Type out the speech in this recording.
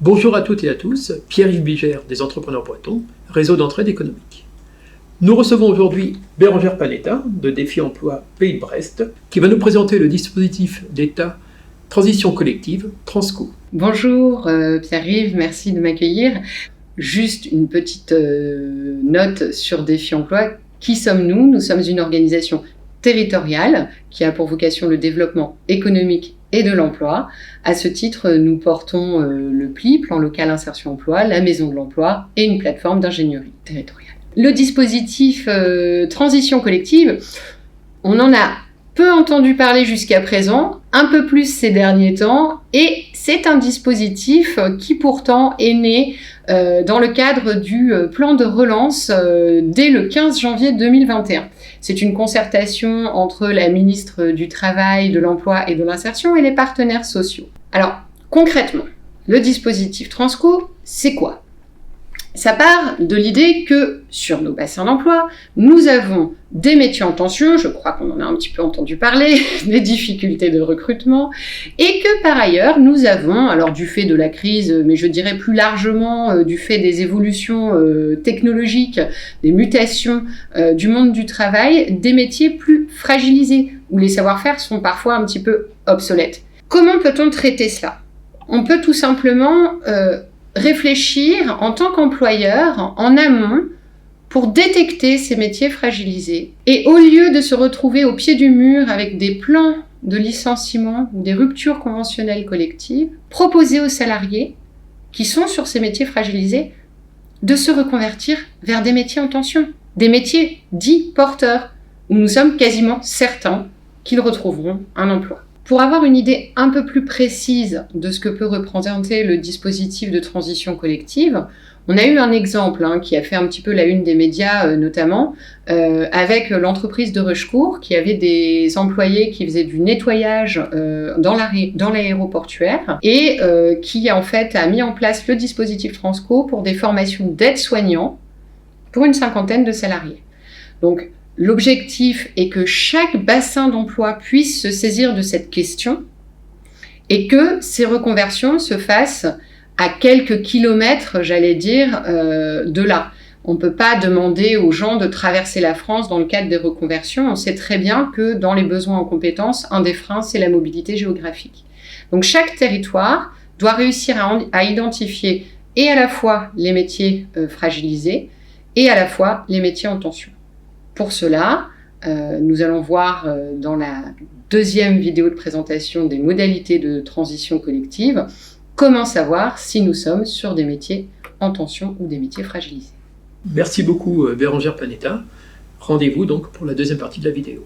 Bonjour à toutes et à tous, Pierre-Yves Bigère des Entrepreneurs Bretons, réseau d'entraide économique. Nous recevons aujourd'hui Bérengère Panetta de Défi Emploi Pays de Brest qui va nous présenter le dispositif d'État Transition collective Transco. Bonjour Pierre-Yves, merci de m'accueillir. Juste une petite note sur Défi Emploi. Qui sommes-nous ? Nous sommes une organisation territoriale qui a pour vocation le développement économique et de l'emploi. À ce titre, nous portons le PLI, Plan Local Insertion Emploi, la Maison de l'Emploi et une plateforme d'ingénierie territoriale. Le dispositif Transition collective, on en a peu entendu parler jusqu'à présent, un peu plus ces derniers temps, et c'est un dispositif qui pourtant est né dans le cadre du plan de relance dès le 15 janvier 2021. C'est une concertation entre la ministre du Travail, de l'Emploi et de l'Insertion et les partenaires sociaux. Alors, concrètement, le dispositif Transco, c'est quoi ? Ça part de l'idée que sur nos bassins d'emploi, nous avons des métiers en tension, je crois qu'on en a un petit peu entendu parler, des difficultés de recrutement, et que par ailleurs, nous avons, alors du fait de la crise, mais je dirais plus largement du fait des évolutions technologiques, des mutations du monde du travail, des métiers plus fragilisés, où les savoir-faire sont parfois un petit peu obsolètes. Comment peut-on traiter cela ? On peut tout simplement réfléchir en tant qu'employeur en amont pour détecter ces métiers fragilisés. Et au lieu de se retrouver au pied du mur avec des plans de licenciement ou des ruptures conventionnelles collectives, proposer aux salariés qui sont sur ces métiers fragilisés de se reconvertir vers des métiers en tension, des métiers dits porteurs, où nous sommes quasiment certains qu'ils retrouveront un emploi. Pour avoir une idée un peu plus précise de ce que peut représenter le dispositif de transition collective, on a eu un exemple qui a fait un petit peu la une des médias notamment, avec l'entreprise de Rochecourt qui avait des employés qui faisaient du nettoyage dans l'aéroportuaire et qui en fait a mis en place le dispositif Transco pour des formations d'aides-soignants pour une 50aine de salariés. Donc, l'objectif est que chaque bassin d'emploi puisse se saisir de cette question et que ces reconversions se fassent à quelques kilomètres, j'allais dire, de là. On ne peut pas demander aux gens de traverser la France dans le cadre des reconversions. On sait très bien que dans les besoins en compétences, un des freins, c'est la mobilité géographique. Donc chaque territoire doit réussir à identifier et à la fois les métiers fragilisés et à la fois les métiers en tension. Pour cela, nous allons voir dans la deuxième vidéo de présentation des modalités de transition collective comment savoir si nous sommes sur des métiers en tension ou des métiers fragilisés. Merci beaucoup Bérengère Panetta. Rendez-vous donc pour la deuxième partie de la vidéo.